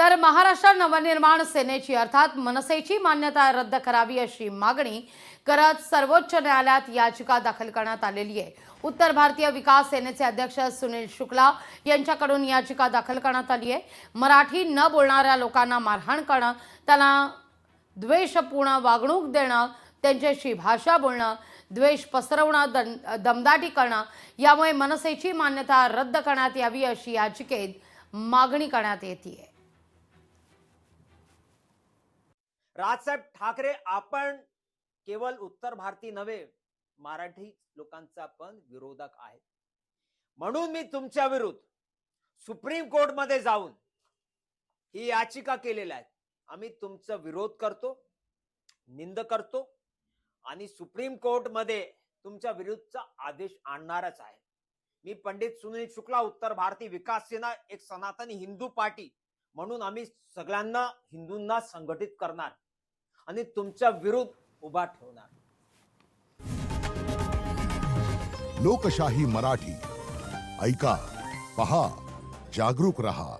तर महाराष्ट्र नवनिर्माण सेनेची अर्थात मनसेची मान्यता रद्द करावी अशी मागणी करत सर्वोच्च न्यायालयात याचिका दाखल करण्यात आलेली आहे। उत्तर भारतीय विकास सेनेचे अध्यक्ष सुनील शुक्ला यांच्याकडून याचिका दाखल करण्यात आली आहे। मराठी न बोलणाऱ्या लोकांना मारहाण करणं, त्यांना द्वेषपूर्ण वागणूक देणं, त्यांच्याशी भाषा बोलणं, द्वेष पसरवणं, दमदाटी करणं यामुळे मनसेची मान्यता रद्द करण्यात यावी अशी याचिकेत मागणी करण्यात येते। राजसाहेब ठाकरे, आपण केवळ उत्तर भारतीय नव्हे, मराठी लोकांचा पण विरोधक आहे। म्हणून मी तुमच्या विरुद्ध सुप्रीम कोर्ट मध्ये जाऊन ही याचिका केलेली आहे। आम्ही तुमचा विरोध करतो, निंद करतो आणि सुप्रीम कोर्ट मध्ये तुमच्या विरुद्धचा आदेश आणणारच आहे। मी पंडित सुनील शुक्ला, उत्तर भारतीय विकास सेना, एक सनातनी हिंदू पार्टी म्हणून आम्ही सगळ्यांना हिंदूंना संघटित करणार आणि तुमच्या विरुद्ध उभा ठेवणार। लोकशाही मराठी ऐका, पहा, जागरूक रहा।